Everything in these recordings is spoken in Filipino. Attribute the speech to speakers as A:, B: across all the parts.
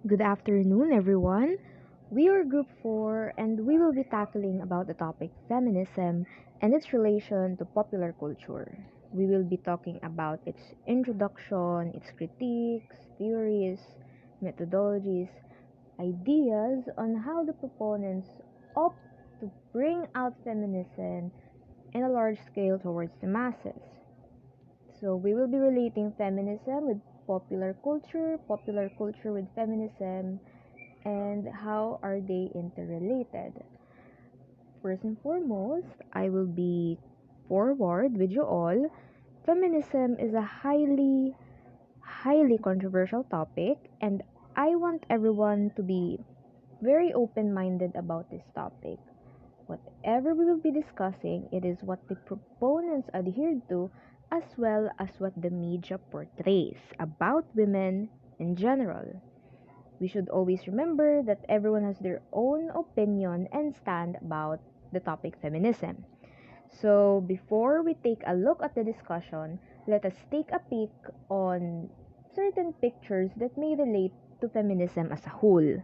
A: Good afternoon, everyone. We are Group 4 and we will be tackling about the topic feminism and its relation to popular culture. We will be talking about its introduction, its critiques, theories, methodologies, ideas on how the proponents opt to bring out feminism in a large scale towards the masses. So we will be relating feminism with popular culture with feminism, and how are they interrelated. First and foremost, I will be forward with you all. Feminism is a highly controversial topic, and I want everyone to be very open minded about this topic. Whatever we will be discussing, it is what the proponents adhere to as well as what the media portrays about women in general. We should always remember that everyone has their own opinion and stand about the topic feminism. So, before we take a look at the discussion, let us take a peek on certain pictures that may relate to feminism as a whole.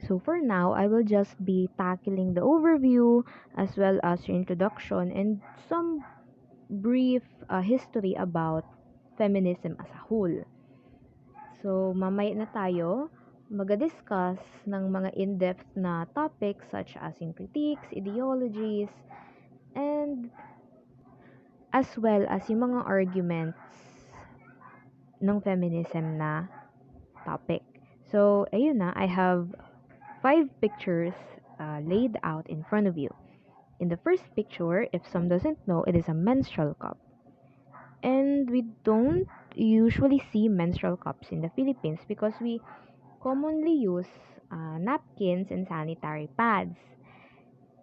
A: So for now, I will just be tackling the overview as well as your introduction and some brief history about feminism as a whole. So mamaya na tayo mag-discuss ng mga in-depth na topics such as in critiques, ideologies, and as well as yung mga arguments ng feminism na topic. So, ayun na, I have 5 pictures laid out in front of you. In the first picture, if some doesn't know, it is a menstrual cup. And we don't usually see menstrual cups in the Philippines because we commonly use napkins and sanitary pads.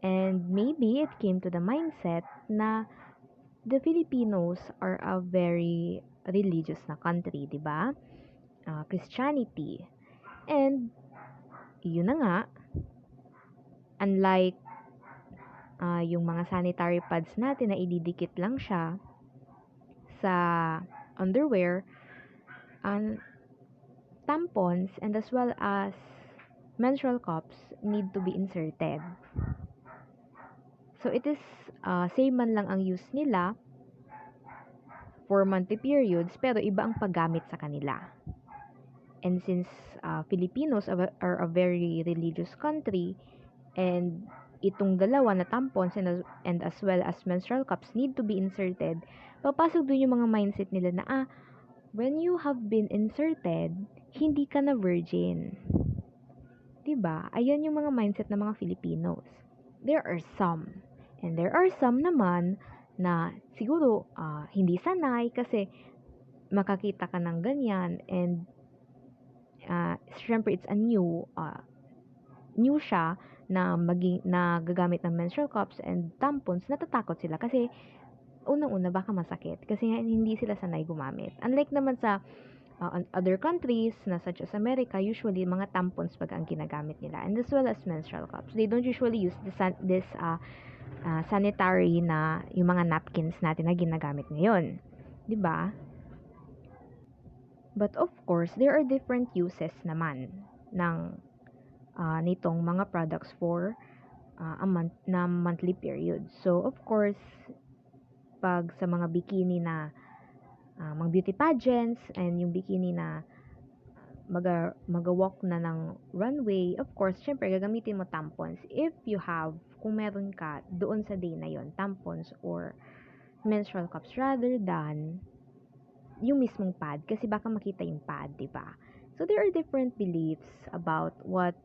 A: And maybe it came to the mindset na the Filipinos are a very religious na country, di ba? Christianity. And yun na nga, unlike yung mga sanitary pads natin na ididikit lang siya sa underwear, and tampons and as well as menstrual cups need to be inserted. So it is same man lang ang use nila for monthly periods pero iba ang paggamit sa kanila. And since Filipinos are a very religious country and itong dalawa na tampons and as well as menstrual cups need to be inserted, papasok dun yung mga mindset nila na when you have been inserted, hindi ka na virgin. 'Di ba? Ayan yung mga mindset ng mga Filipinos. There are some. And there are some naman na siguro hindi sanay kasi makakita ka ng ganyan and syempre it's a new siya na gagamit ng menstrual cups and tampons, natatakot sila kasi unang-una baka masakit kasi hindi sila sanay gumamit. Unlike naman sa other countries na such as America, usually mga tampons pag ang ginagamit nila and as well as menstrual cups. They don't usually use this sanitary na yung mga napkins natin na ginagamit ngayon. 'Di ba? But of course, there are different uses naman ng nitong mga products for na monthly period. So, of course, pag sa mga bikini na mga beauty pageants and yung bikini na mag-walk na ng runway, of course, syempre, gagamitin mo tampons. If you have, kung meron ka doon sa day na yon tampons or menstrual cups rather than yung mismong pad kasi baka makita yung pad, di ba? So, there are different beliefs about what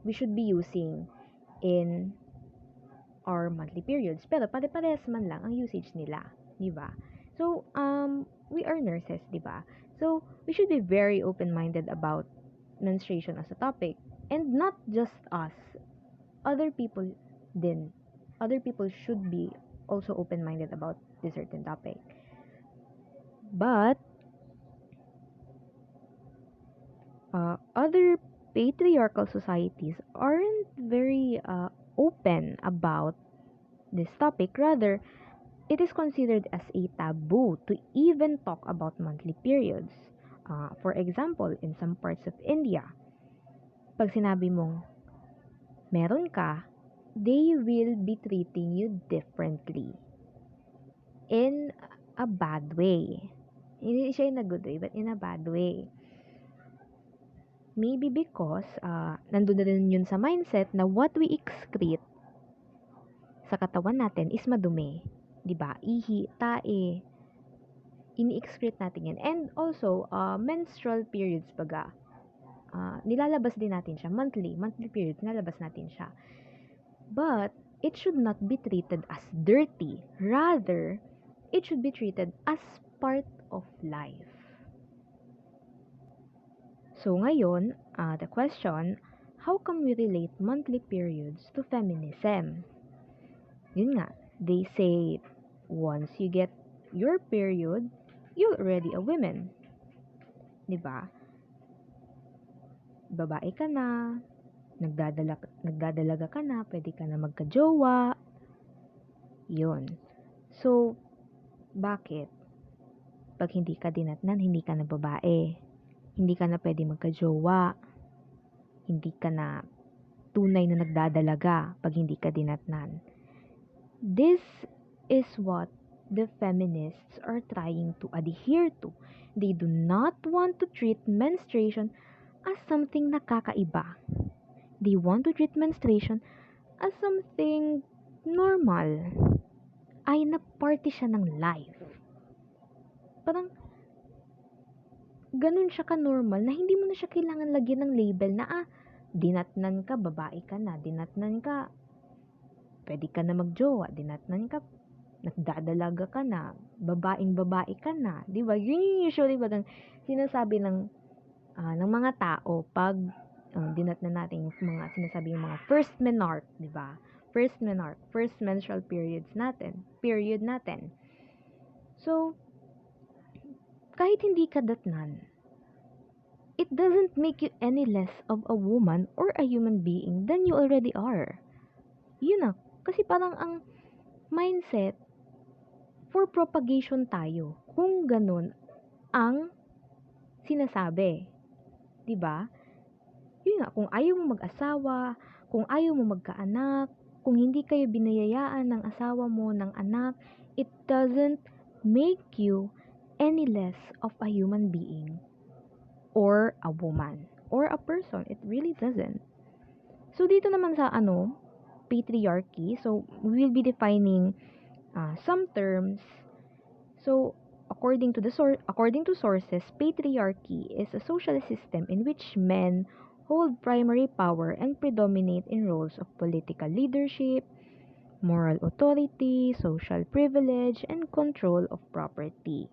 A: we should be using in our monthly periods. Pero pare-parehas man lang ang usage nila, di ba? So, we are nurses, di ba? So, we should be very open-minded about menstruation as a topic. And not just us. Other people din. Other people should be also open-minded about this certain topic. But, other patriarchal societies aren't very open about this topic. Rather, it is considered as a taboo to even talk about monthly periods. For example, in some parts of India, pag sinabi mong meron ka, they will be treating you differently in a bad way. Hindi siya in a good way, but in a bad way. Maybe because nandun na rin yun sa mindset na what we excrete sa katawan natin is madumi. 'Di ba? Ihi, tae, ini-excrete natin yan. And also, menstrual periods baga. Nilalabas din natin siya. Monthly periods, nilalabas natin siya. But, it should not be treated as dirty. Rather, it should be treated as part of life. So ngayon, the question, how come we relate monthly periods to feminism? Yun nga, they say, once you get your period, you're already a woman. Diba? Babae ka na, nagdadalaga ka na, pwede ka na magka-jowa. Yun. So, bakit? Pag hindi ka dinatnan, hindi ka na babae. Hindi ka na pwede magka-jowa. Hindi ka na tunay na nagdadalaga pag hindi ka dinatnan. This is what the feminists are trying to adhere to. They do not want to treat menstruation as something nakakaiba. They want to treat menstruation as something normal. Ay na party siya ng life. Parang ganun siya ka-normal na hindi mo na siya kailangan lagyan ng label na dinatnan ka, babae ka na, dinatnan ka, pwede ka na magjowa, dinatnan ka, nagdadalaga ka na, babae ka na, di ba? Yun yung usually bagang sinasabi ng mga tao pag dinatnan natin yung mga sinasabi yung mga first menarche, di ba? First menstrual period natin. So, kahit hindi ka datnan, it doesn't make you any less of a woman or a human being than you already are. Yun na. Kasi parang ang mindset, for propagation tayo. Kung ganun ang sinasabi. Diba? Yun nga, kung ayaw mo mag-asawa, kung ayaw mo magkaanak, kung hindi kayo binayayaan ng asawa mo, ng anak, it doesn't make you any less of a human being or a woman or a person. It really doesn't. So, dito naman sa patriarchy, so we will be defining some terms. So, according to sources, patriarchy is a social system in which men hold primary power and predominate in roles of political leadership, moral authority, social privilege, and control of property.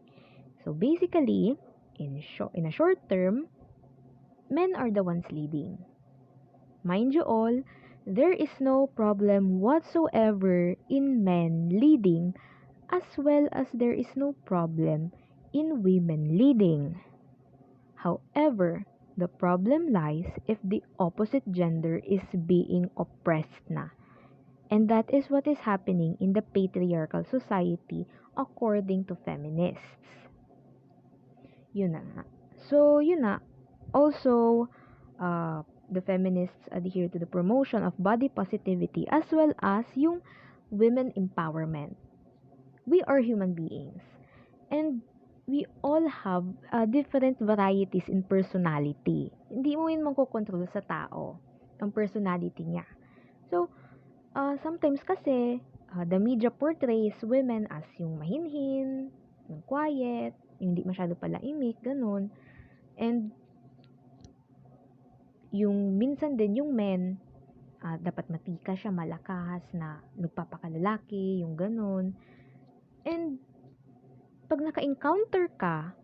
A: So basically, in a short term, men are the ones leading. Mind you all, there is no problem whatsoever in men leading, as well as there is no problem in women leading. However, the problem lies if the opposite gender is being oppressed na. And that is what is happening in the patriarchal society according to feminists. Yun na nga. So, yun na. Also, the feminists adhere to the promotion of body positivity as well as yung women empowerment. We are human beings. And we all have different varieties in personality. Hindi mo yun makokontrol sa tao, ang personality niya. So, sometimes kasi, the media portrays women as yung mahinhin, yung quiet, yung hindi masyado palaimik, ganun. And, yung minsan din yung men, dapat matika siya, malakas, na nagpapakalalaki, yung ganun. And, pag naka-encounter ka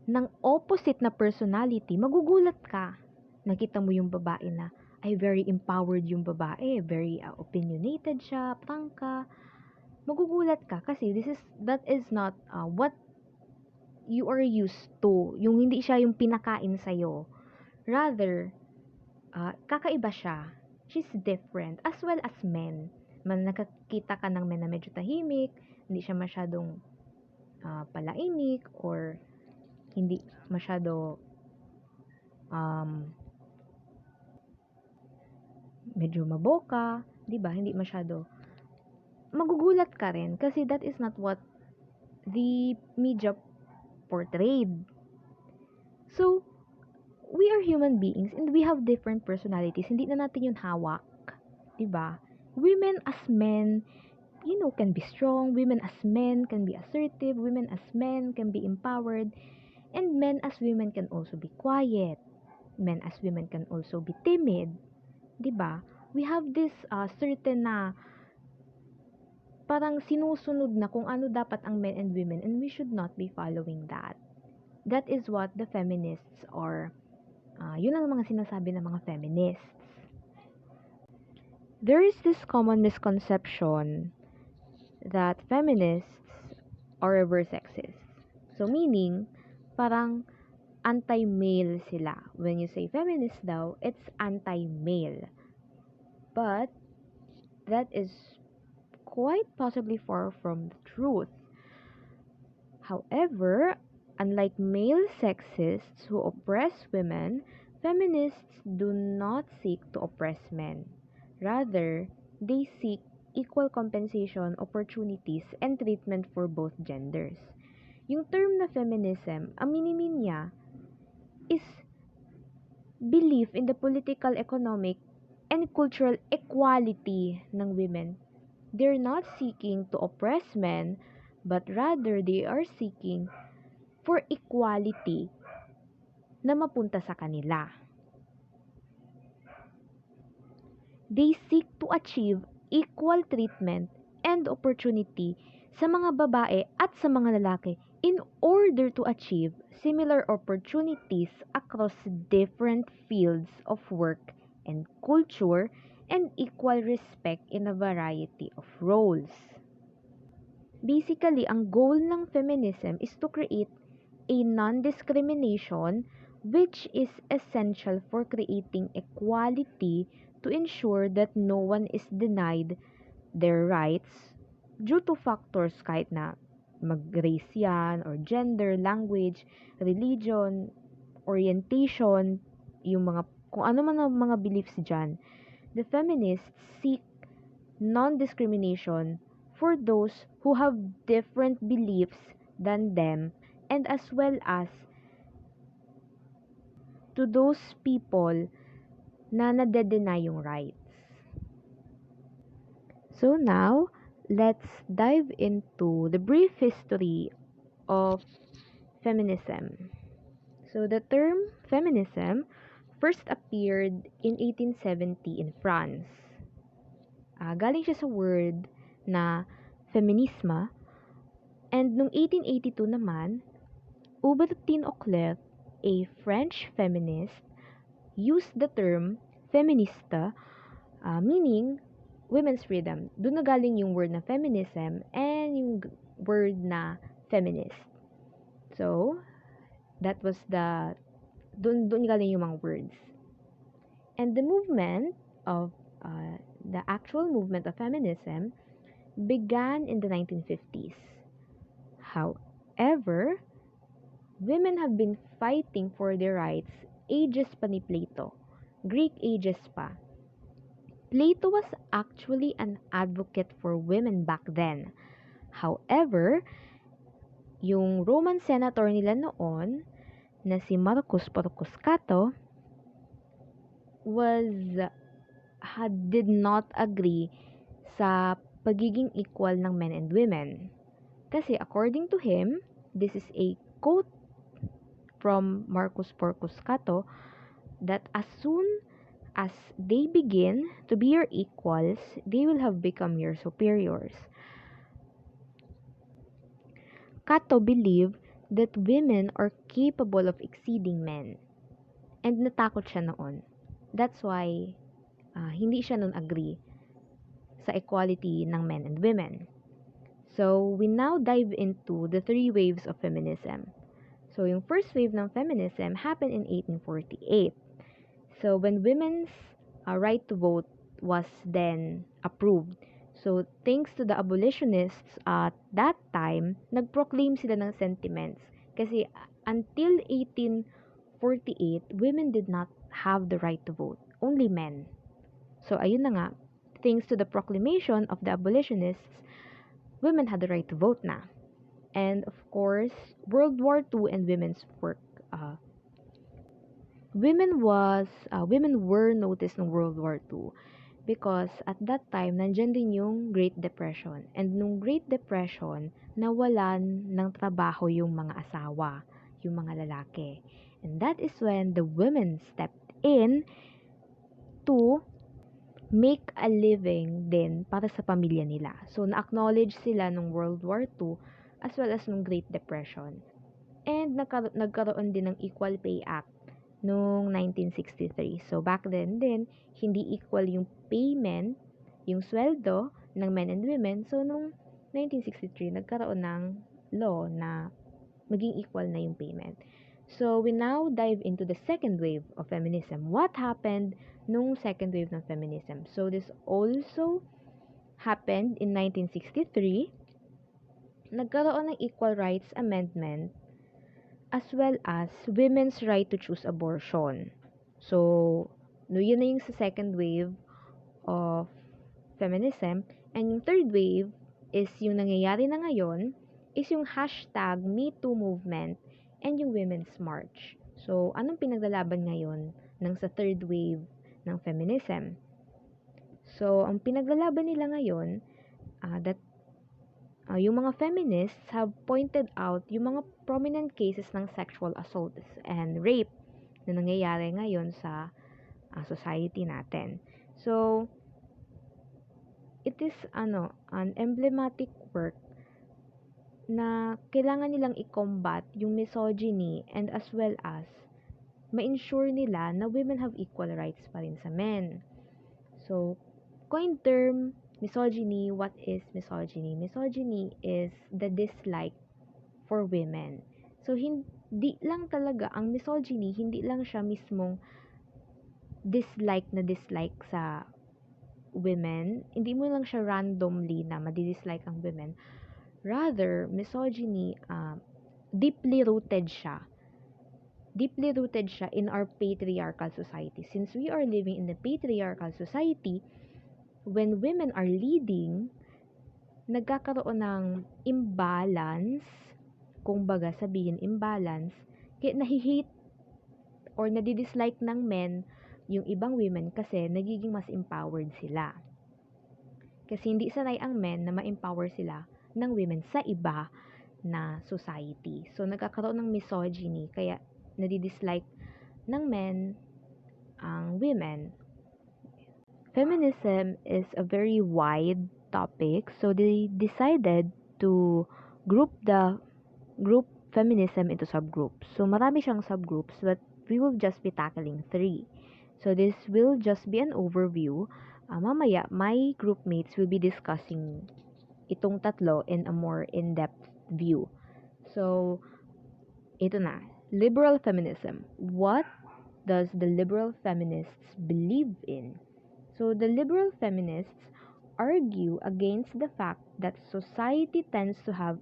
A: ng opposite na personality, magugulat ka. Nakita mo yung babae na, ay very empowered yung babae, very opinionated siya, prangka. Magugulat ka kasi that is not what you are used to. Yung hindi siya yung pinakain sa'yo. Rather, kakaiba siya. She's different. As well as men. Nakakita ka ng men na medyo tahimik, Hindi siya masyadong palainik or hindi masyado medyo maboka, 'di ba? Hindi masyado. Magugulat ka rin kasi that is not what the media portrayed. So, we are human beings and we have different personalities. Hindi na natin yun hawak. 'Di ba? Women as men, can be strong. Women as men can be assertive. Women as men can be empowered. And men as women can also be quiet. Men as women can also be timid. 'Di ba? We have this certain na parang sinusunod na kung ano dapat ang men and women, and we should not be following that. That is what the feminists are. Yun ang mga sinasabi ng mga feminists. There is this common misconception that feminists are reverse sexists. So meaning, parang anti-male sila. When you say feminist daw, it's anti-male. But that is quite possibly far from the truth. However, unlike male sexists who oppress women, feminists do not seek to oppress men. Rather, they seek equal compensation, opportunities, and treatment for both genders. Yung term na feminism, ang minimin niya is belief in the political, economic, and cultural equality ng women. They're not seeking to oppress men, but rather they are seeking for equality na mapunta sa kanila. They seek to achieve equal treatment and opportunity sa mga babae at sa mga lalaki in order to achieve similar opportunities across different fields of work and culture and equal respect in a variety of roles. Basically, ang goal ng feminism is to create a non-discrimination which is essential for creating equality to ensure that no one is denied their rights due to factors kahit na mag-race yan, or gender, language, religion, orientation, yung mga, kung ano man ang mga beliefs dyan. The feminists seek non-discrimination for those who have different beliefs than them, and as well as to those people na nade-deny yung rights. So now, let's dive into the brief history of feminism. So the term feminism first appeared in 1870 in France. Galing siya sa word na feminisme, and noong 1882 naman, Hubertine Auclair, a French feminist, used the term feminista, meaning women's freedom. Doon na galing yung word na feminism and yung word na feminist. So, that was doon galing yung mga words. And the movement of, the actual movement of feminism began in the 1950s. However, women have been fighting for their rights ages pa ni Plato, Greek ages pa. Plato was actually an advocate for women back then. However, yung Roman senator nila noon na si Marcus Porcius Cato did not agree sa pagiging equal ng men and women. Kasi according to him, this is a quote from Marcus Porcius Cato, that as soon as they begin to be your equals, they will have become your superiors. Cato believed that women are capable of exceeding men. And natakot siya noon. That's why hindi siya nun agree sa equality ng men and women. So, we now dive into the three waves of feminism. So, yung first wave ng feminism happened in 1848. So, when women's right to vote was then approved. So, thanks to the abolitionists at that time, nag-proclaim sila ng sentiments. Kasi until 1848, women did not have the right to vote. Only men. So, ayun na nga. Thanks to the proclamation of the abolitionists, women had the right to vote na. And of course, World War II and women's work. Women were noticed in World War II because at that time, nandyan din yung Great Depression. And nung Great Depression, nawalan ng trabaho yung mga asawa, yung mga lalaki. And that is when the women stepped in to make a living din para sa pamilya nila. So, na-acknowledge sila nung World War II as well as nung Great Depression. And nagkaroon din ng Equal Pay Act noong 1963. So, back then din, hindi equal yung payment, yung sweldo ng men and women. So, noong 1963, nagkaroon ng law na maging equal na yung payment. So, we now dive into the second wave of feminism. What happened nung second wave ng feminism? So, this also happened in 1963. Nagkaroon ng Equal Rights Amendment as well as women's right to choose abortion. So, no, yun na yung sa second wave of feminism. And yung third wave is yung nangyayari na ngayon, is yung hashtag #MeToo movement and yung Women's March. So, anong pinaglalaban ngayon ng sa third wave ng feminism? So, ang pinaglalaban nila ngayon, yung mga feminists have pointed out yung mga prominent cases ng sexual assault and rape na nangyayari ngayon sa society natin. So, it is an emblematic work na kailangan nilang i-combat yung misogyny and as well as ma-ensure nila na women have equal rights pa rin sa men. So, coin term misogyny. What is misogyny? Misogyny is the dislike for women. So, hindi lang talaga, ang misogyny, hindi lang siya mismong dislike na dislike sa women. Hindi mo lang siya randomly na madidislike ang women. Rather, misogyny, deeply rooted siya. Deeply rooted siya in our patriarchal society. Since we are living in the patriarchal society, when women are leading, nagkakaroon ng imbalance, kung baga sabihin imbalance, kaya nahi-hate or nadidislike ng men yung ibang women kasi nagiging mas empowered sila. Kasi hindi sanay ang men na ma-empower sila ng women sa iba na society. So, nagkakaroon ng misogyny, kaya nadidislike ng men ang women. Feminism is a very wide topic, so they decided to group feminism into subgroups. So marami siyang subgroups, but we will just be tackling 3. So this will just be an overview. Mamaya, my groupmates will be discussing itong tatlo in a more in-depth view. So, ito na. Liberal feminism. What does the liberal feminists believe in? So, the liberal feminists argue against the fact that society tends to have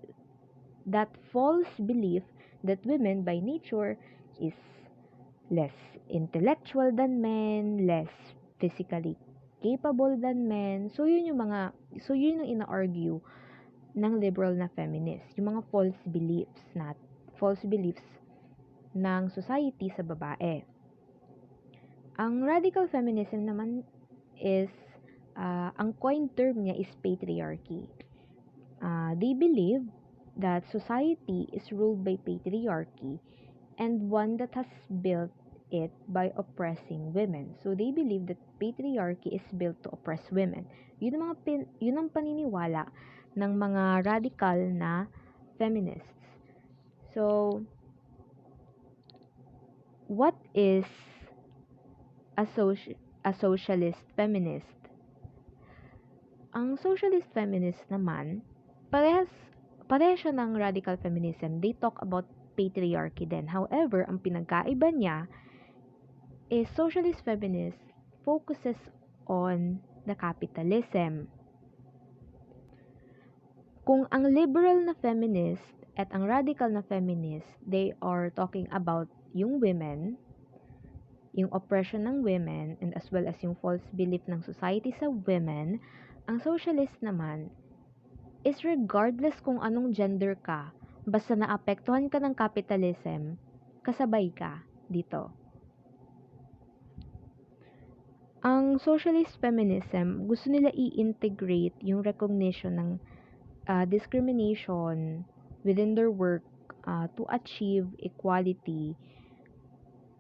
A: that false belief that women by nature is less intellectual than men, less physically capable than men. So, yun yung ina-argue ng liberal na feminist. Yung mga false beliefs ng society sa babae. Ang radical feminism naman is, ang coin term niya is patriarchy. They believe that society is ruled by patriarchy and one that has built it by oppressing women. So, they believe that patriarchy is built to oppress women. Yun ang paniniwala ng mga radical na feminists. So, what is a socialist feminist? Ang socialist feminist naman, parehas siya ng radical feminism. They talk about patriarchy din. However, ang pinagkaiba niya is socialist feminist focuses on the capitalism. Kung ang liberal na feminist at ang radical na feminist, they are talking about yung women, yung oppression ng women, and as well as yung false belief ng society sa women, ang socialist naman is regardless kung anong gender ka, basta naapektuhan ka ng capitalism, kasabay ka dito. Ang socialist feminism, gusto nila i-integrate yung recognition ng discrimination within their work to achieve equality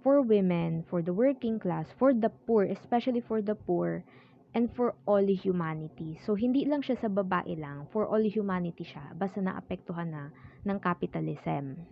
A: for women, for the working class, for the poor, especially for the poor, and for all humanity. So, hindi lang siya sa babae lang, for all humanity siya, basta naapektuhan na ng capitalism.